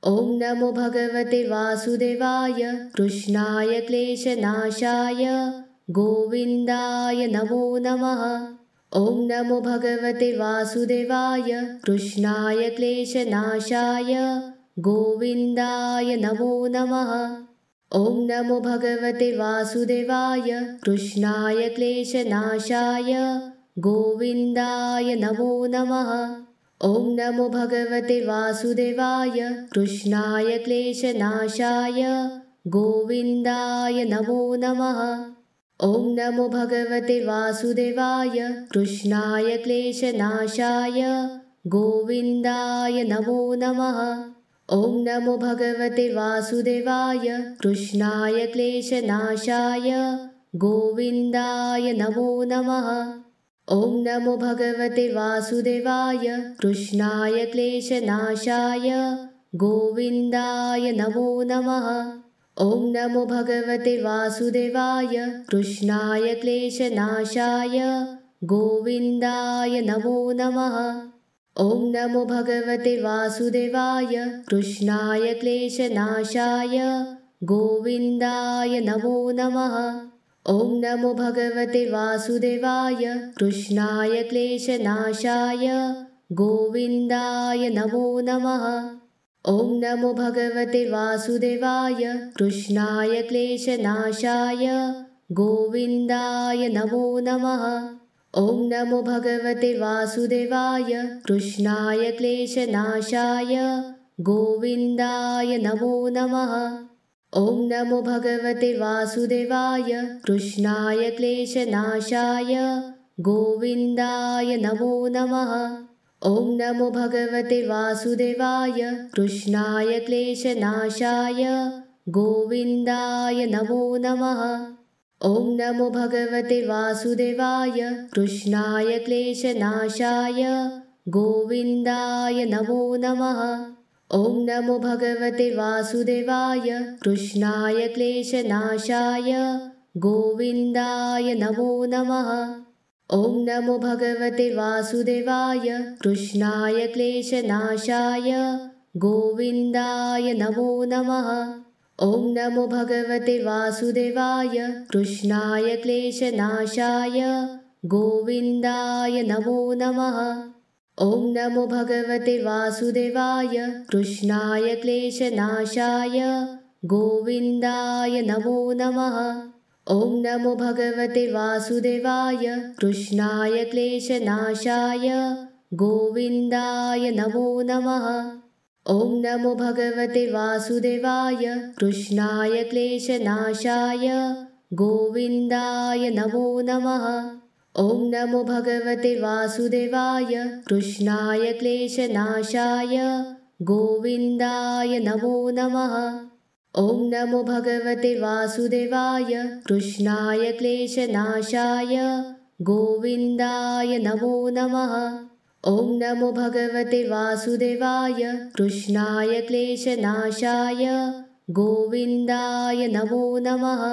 ॐ नमो भगवते वासुदेवाय कृष्णाय क्लेशनाशाय गोविन्दाय नमो नमः। ॐ नमो भगवते वासुदेवाय कृष्णाय क्लेशनाशाय गोविन्दाय नमो नमः। ॐ नमो भगवते वासुदेवाय कृष्णाय क्लेशनाशाय गोविन्दाय नमो नमः। ॐ नमो भगवते वासुदेवाय कृष्णाय क्लेशनाशाय गोविन्दाय नमो नमः। ॐ नमो भगवते वासुदेवाय कृष्णाय क्लेशनाशाय गोविन्दाय नमो नमः। ॐ नमो भगवते वासुदेवाय कृष्णाय क्लेशनाशाय गोविन्दाय नमो नमः। ॐ नमो भगवते वासुदेवाय कृष्णाय क्लेशनाशाय गोविन्दाय नमो नमः। ॐ नमो भगवते वासुदेवाय कृष्णाय क्लेशनाशाय गोविन्दाय नमो नमः। ॐ नमो भगवते वासुदेवाय कृष्णाय क्लेशनाशाय गोविन्दाय नमो नमः। ॐ नमो भगवते वासुदेवाय कृष्णाय क्लेशनाशाय गोविन्दाय नमो नमः। ॐ नमो भगवते वासुदेवाय कृष्णाय क्लेशनाशाय गोविन्दाय नमो नमः। ॐ नमो भगवते वासुदेवाय कृष्णाय क्लेशनाशाय गोविन्दाय नमो नमः। ॐ नमो भगवते वासुदेवाय कृष्णाय क्लेशनाशाय गोविन्दाय नमो नमः। ॐ नमो भगवते वासुदेवाय कृष्णाय क्लेशनाशाय गोविन्दाय नमो नमः। ॐ नमो भगवते वासुदेवाय कृष्णाय क्लेशनाशाय गोविन्दाय नमो नमः। ॐ नमो भगवते वासुदेवाय कृष्णाय क्लेशनाशाय गोविन्दाय नमो नमः। ॐ नमो भगवते वासुदेवाय कृष्णाय क्लेशनाशाय गोविन्दाय नमो नमः। ॐ नमो भगवते वासुदेवाय कृष्णाय क्लेशनाशाय गोविन्दाय नमो नमः। ॐ नमो भगवते वासुदेवाय कृष्णाय क्लेशनाशाय गोविन्दाय नमो नमः। ॐ नमो भगवते वासुदेवाय कृष्णाय क्लेशनाशाय गोविन्दाय नमो नमः। ॐ नमो भगवते वासुदेवाय कृष्णाय क्लेशनाशाय गोविन्दाय नमो नमः। ॐ नमो भगवते वासुदेवाय कृष्णाय क्लेशनाशाय गोविन्दाय नमो नमः। ॐ नमो भगवते वासुदेवाय कृष्णाय क्लेशनाशाय गोविन्दाय नमो नमः। ॐ नमो भगवते वासुदेवाय कृष्णाय क्लेशनाशाय गोविन्दाय नमो नमः।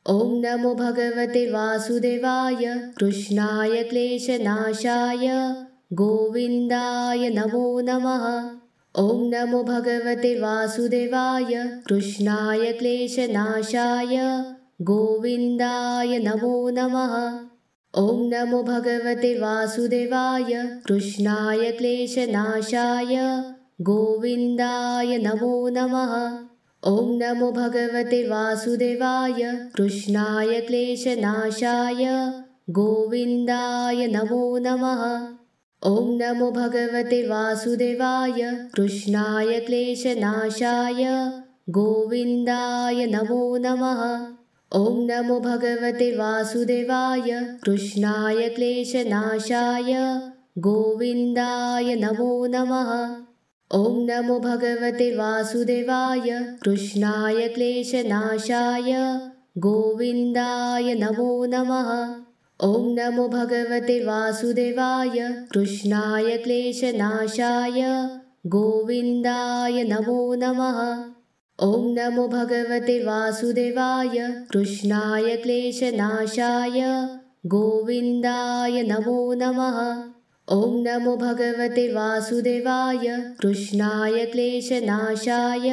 ॐ नमो भगवते वासुदेवाय कृष्णाय क्लेशनाशाय गोविन्दाय नमो नमः। ॐ नमो भगवते वासुदेवाय कृष्णाय क्लेशनाशाय गोविन्दाय नमो नमः। ॐ नमो भगवते वासुदेवाय कृष्णाय क्लेशनाशाय गोविन्दाय नमो नमः। ॐ नमो भगवते वासुदेवाय कृष्णाय क्लेशनाशाय गोविन्दाय नमो नमः। ॐ नमो भगवते वासुदेवाय कृष्णाय क्लेशनाशाय गोविन्दाय नमो नमः। ॐ नमो भगवते वासुदेवाय कृष्णाय क्लेशनाशाय गोविन्दाय नमो नमः। ॐ नमो भगवते वासुदेवाय कृष्णाय क्लेशनाशाय गोविन्दाय नमो नमः। ॐ नमो भगवते वासुदेवाय कृष्णाय क्लेशनाशाय गोविन्दाय नमो नमः। ॐ नमो भगवते वासुदेवाय कृष्णाय क्लेशनाशाय गोविन्दाय नमो नमः। ॐ नमो भगवते वासुदेवाय कृष्णाय क्लेशनाशाय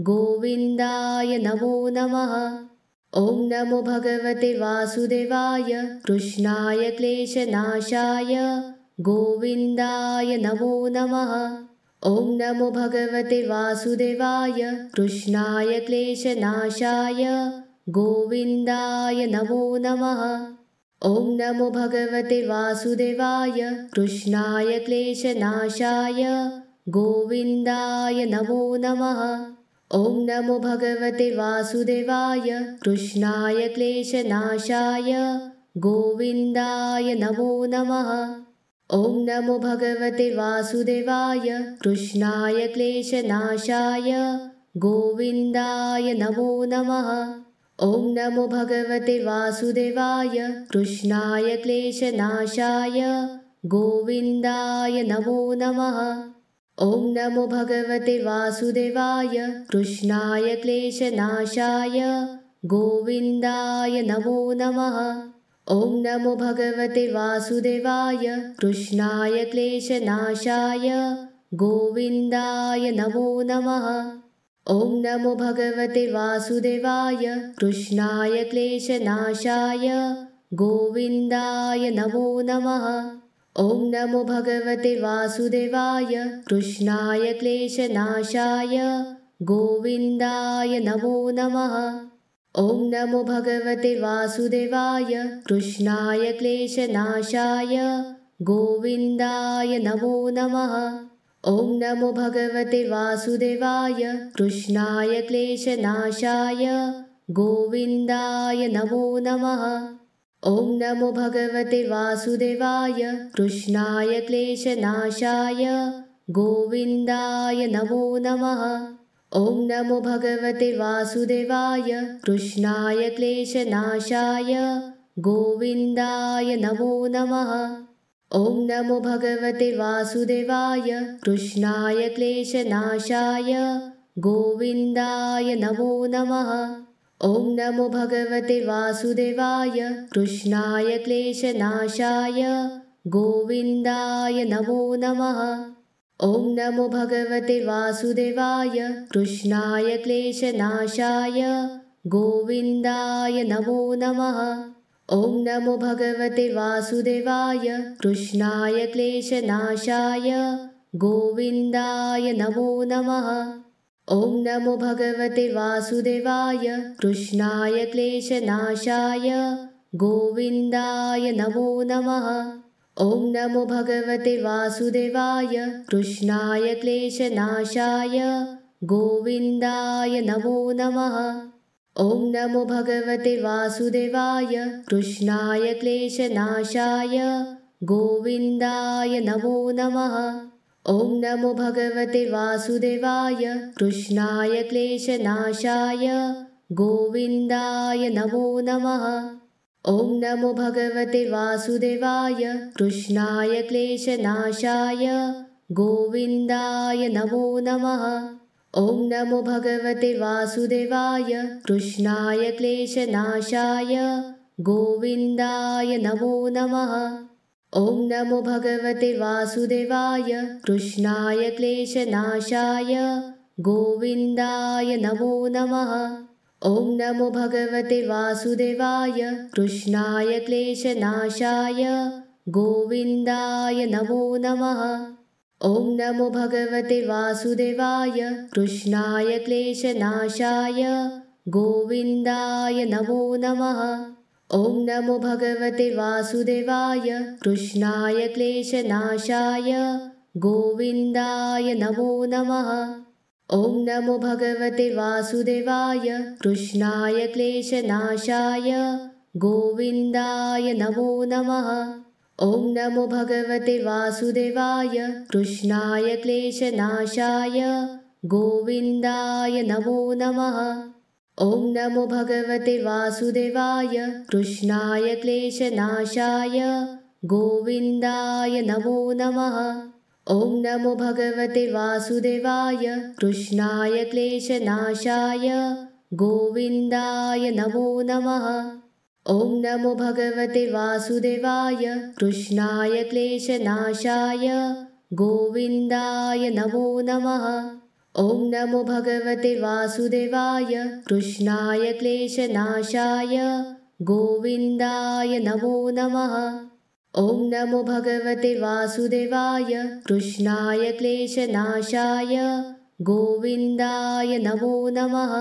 गोविन्दाय नमो नमः। ॐ नमो भगवते वासुदेवाय कृष्णाय क्लेशनाशाय गोविन्दाय नमो नमः। ॐ नमो भगवते वासुदेवाय कृष्णाय क्लेशनाशाय गोविन्दाय नमो नमः। ॐ नमो भगवते वासुदेवाय कृष्णाय क्लेशनाशाय गोविन्दाय नमो नमः। ॐ नमो भगवते वासुदेवाय कृष्णाय क्लेशनाशाय गोविन्दाय नमो नमः। ॐ नमो भगवते वासुदेवाय कृष्णाय क्लेशनाशाय गोविन्दाय नमो नमः। ॐ नमो भगवते वासुदेवाय कृष्णाय क्लेशनाशाय गोविन्दाय नमो नमः। ॐ नमो भगवते वासुदेवाय कृष्णाय क्लेशनाशाय गोविन्दाय नमो नमः। ॐ नमो भगवते वासुदेवाय कृष्णाय क्लेशनाशाय गोविन्दाय नमो नमः। ॐ नमो भगवते वासुदेवाय कृष्णाय क्लेशनाशाय गोविन्दाय नमो नमः। ॐ नमो भगवते वासुदेवाय कृष्णाय क्लेशनाशाय गोविन्दाय नमो नमः। ॐ नमो भगवते वासुदेवाय कृष्णाय क्लेशनाशाय गोविन्दाय नमो नमः। ॐ नमो भगवते वासुदेवाय कृष्णाय क्लेशनाशाय गोविन्दाय नमो नमः। ॐ नमो भगवते वासुदेवाय कृष्णाय क्लेशनाशाय गोविन्दाय नमो नमः। ॐ नमो भगवते वासुदेवाय कृष्णाय क्लेशनाशाय गोविन्दाय नमो नमः। ॐ नमो भगवते वासुदेवाय कृष्णाय क्लेशनाशाय गोविन्दाय नमो नमः। ॐ नमो भगवते वासुदेवाय कृष्णाय क्लेशनाशाय गोविन्दाय नमो नमः। ॐ नमो भगवते वासुदेवाय कृष्णाय क्लेशनाशाय गोविन्दाय नमो नमः। ॐ नमो भगवते वासुदेवाय कृष्णाय क्लेशनाशाय गोविन्दाय नमो नमः। ॐ नमो भगवते वासुदेवाय कृष्णाय क्लेशनाशाय गोविन्दाय नमो नमः। ॐ नमो भगवते वासुदेवाय कृष्णाय क्लेशनाशाय गोविन्दाय नमो नमः। ॐ नमो भगवते वासुदेवाय कृष्णाय क्लेशनाशाय गोविन्दाय नमो नमः। ॐ नमो भगवते वासुदेवाय कृष्णाय क्लेशनाशाय गोविन्दाय नमो नमः। ॐ नमो भगवते वासुदेवाय कृष्णाय क्लेशनाशाय गोविन्दाय नमो नमः। ॐ नमो भगवते वासुदेवाय कृष्णाय क्लेशनाशाय गोविन्दाय नमो नमः। ॐ नमो भगवते वासुदेवाय कृष्णाय क्लेशनाशाय गोविन्दाय नमो नमः। ॐ नमो भगवते वासुदेवाय कृष्णाय क्लेशनाशाय गोविन्दाय नमो नमः। ॐ नमो भगवते वासुदेवाय कृष्णाय क्लेशनाशाय गोविन्दाय नमो नमः। ॐ नमो भगवते वासुदेवाय कृष्णाय क्लेशनाशाय गोविन्दाय नमो नमः। ॐ नमो भगवते वासुदेवाय कृष्णाय क्लेशनाशाय गोविन्दाय नमो नमः। ॐ नमो भगवते वासुदेवाय कृष्णाय क्लेशनाशाय गोविन्दाय नमो नमः। ॐ नमो भगवते वासुदेवाय कृष्णाय क्लेशनाशाय गोविन्दाय नमो नमः। ॐ नमो भगवते वासुदेवाय कृष्णाय क्लेशनाशाय गोविन्दाय नमो नमः। ॐ नमो भगवते वासुदेवाय कृष्णाय क्लेशनाशाय गोविन्दाय नमो नमः। ॐ नमो भगवते वासुदेवाय कृष्णाय क्लेशनाशाय गोविन्दाय नमो नमः। ॐ नमो भगवते वासुदेवाय कृष्णाय क्लेशनाशाय गोविन्दाय नमो नमः।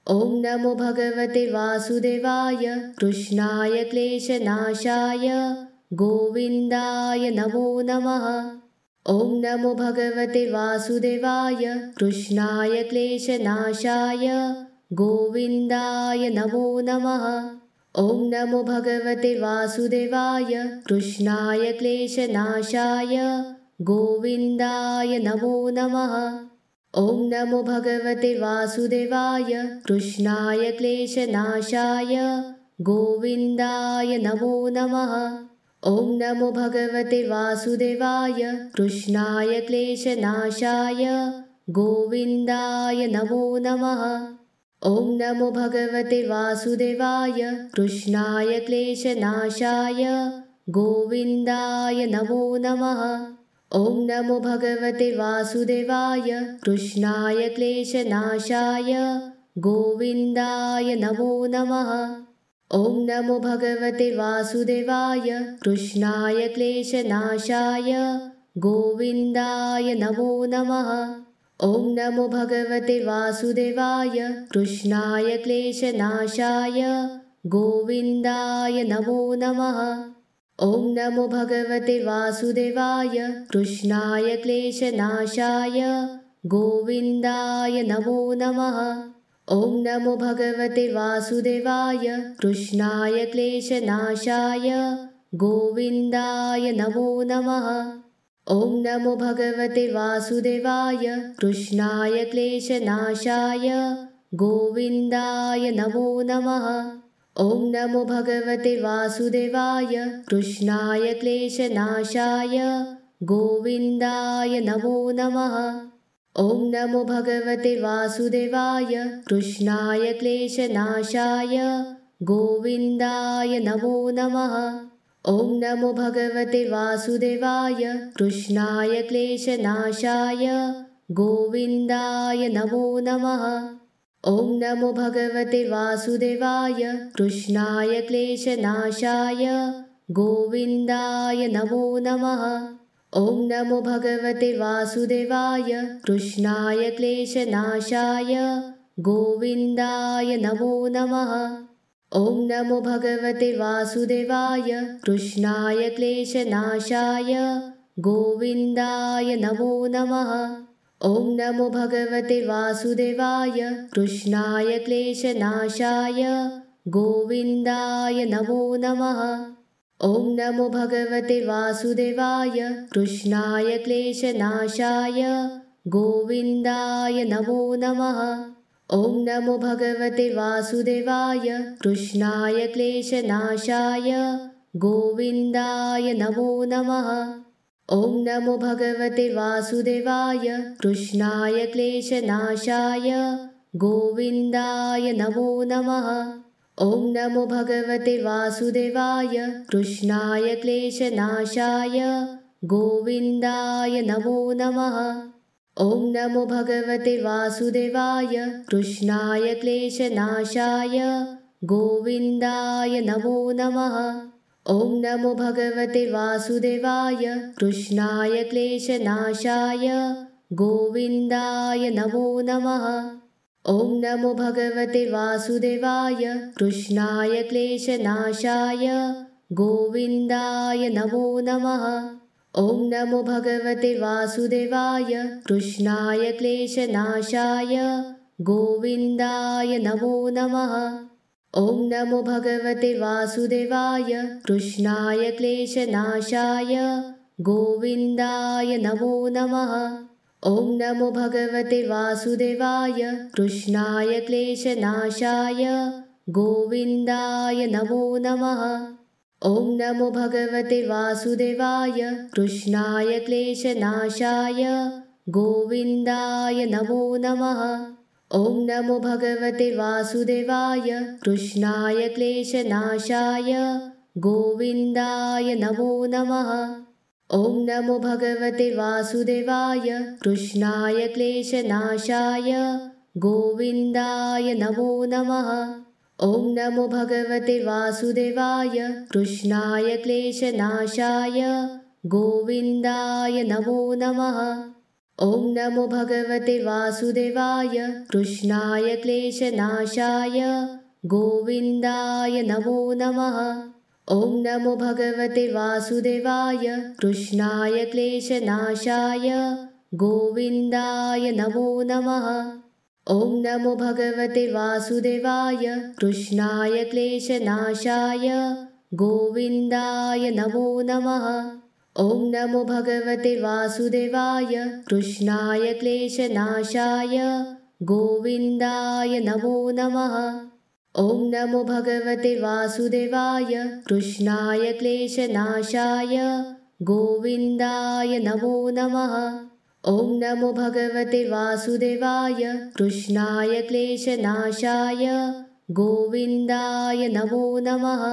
ॐ नमो भगवते वासुदेवाय कृष्णाय क्लेशनाशाय गोविन्दाय नमो नमः। ॐ नमो भगवते वासुदेवाय कृष्णाय क्लेशनाशाय गोविन्दाय नमो नमः। ॐ नमो भगवते वासुदेवाय कृष्णाय क्लेशनाशाय गोविन्दाय नमो नमः। ॐ नमो भगवते वासुदेवाय कृष्णाय क्लेशनाशाय गोविन्दाय नमो नमः। ॐ नमो भगवते वासुदेवाय कृष्णाय क्लेशनाशाय गोविन्दाय नमो नमः। ॐ नमो भगवते वासुदेवाय कृष्णाय क्लेशनाशाय गोविन्दाय नमो नमः। ॐ नमो भगवते वासुदेवाय कृष्णाय क्लेशनाशाय गोविन्दाय नमो नमः। ॐ नमो भगवते वासुदेवाय कृष्णाय क्लेशनाशाय गोविन्दाय नमो नमः। ॐ नमो भगवते वासुदेवाय कृष्णाय क्लेशनाशाय गोविन्दाय नमो नमः। ॐ नमो भगवते वासुदेवाय कृष्णाय क्लेशनाशाय गोविन्दाय नमो नमः। ॐ नमो भगवते वासुदेवाय कृष्णाय क्लेशनाशाय गोविन्दाय नमो नमः। ॐ नमो भगवते वासुदेवाय कृष्णाय क्लेशनाशाय गोविन्दाय नमो नमः। ॐ नमो भगवते वासुदेवाय कृष्णाय क्लेशनाशाय गोविन्दाय नमो नमः। ॐ नमो भगवते वासुदेवाय कृष्णाय क्लेशनाशाय गोविन्दाय नमो नमः। ॐ नमो भगवते वासुदेवाय कृष्णाय क्लेशनाशाय गोविन्दाय नमो नमः। ॐ नमो भगवते वासुदेवाय कृष्णाय क्लेशनाशाय गोविन्दाय नमो नमः। ॐ नमो भगवते वासुदेवाय कृष्णाय क्लेशनाशाय गोविन्दाय नमो नमः। ॐ नमो भगवते वासुदेवाय कृष्णाय क्लेशनाशाय गोविन्दाय नमो नमः। ॐ नमो भगवते वासुदेवाय कृष्णाय क्लेशनाशाय गोविन्दाय नमो नमः। ॐ नमो भगवते वासुदेवाय कृष्णाय क्लेशनाशाय गोविन्दाय नमो नमः। ॐ नमो भगवते वासुदेवाय कृष्णाय क्लेशनाशाय गोविन्दाय नमो नमः। ॐ नमो भगवते वासुदेवाय कृष्णाय क्लेशनाशाय गोविन्दाय नमो नमः। ॐ नमो भगवते वासुदेवाय कृष्णाय क्लेशनाशाय गोविन्दाय नमो नमः। ॐ नमो भगवते वासुदेवाय कृष्णाय क्लेशनाशाय गोविन्दाय नमो नमः। ॐ नमो भगवते वासुदेवाय कृष्णाय क्लेशनाशाय गोविन्दाय नमो नमः। ॐ नमो भगवते वासुदेवाय कृष्णाय क्लेशनाशाय गोविन्दाय नमो नमः। ॐ नमो भगवते वासुदेवाय कृष्णाय क्लेशनाशाय गोविन्दाय नमो नमः। ॐ नमो भगवते वासुदेवाय कृष्णाय क्लेशनाशाय गोविन्दाय नमो नमः। ॐ नमो भगवते वासुदेवाय कृष्णाय क्लेशनाशाय गोविन्दाय नमो नमः। ॐ नमो भगवते वासुदेवाय कृष्णाय क्लेशनाशाय गोविन्दाय नमो नमः। ॐ नमो भगवते वासुदेवाय कृष्णाय क्लेशनाशाय गोविन्दाय नमो नमः। ॐ नमो भगवते वासुदेवाय कृष्णाय क्लेशनाशाय गोविन्दाय नमो नमः। ॐ नमो भगवते वासुदेवाय कृष्णाय क्लेशनाशाय गोविन्दाय नमो नमः। ॐ नमो भगवते वासुदेवाय कृष्णाय क्लेशनाशाय गोविन्दाय नमो नमः। ॐ नमो भगवते वासुदेवाय कृष्णाय क्लेशनाशाय गोविन्दाय नमो नमः। ॐ नमो भगवते वासुदेवाय कृष्णाय क्लेशनाशाय गोविन्दाय नमो नमः। ॐ नमो भगवते वासुदेवाय कृष्णाय क्लेशनाशाय गोविन्दाय नमो नमः। ॐ नमो भगवते वासुदेवाय कृष्णाय क्लेशनाशाय गोविन्दाय नमो नमः। ॐ नमो भगवते वासुदेवाय कृष्णाय क्लेशनाशाय गोविन्दाय नमो नमः।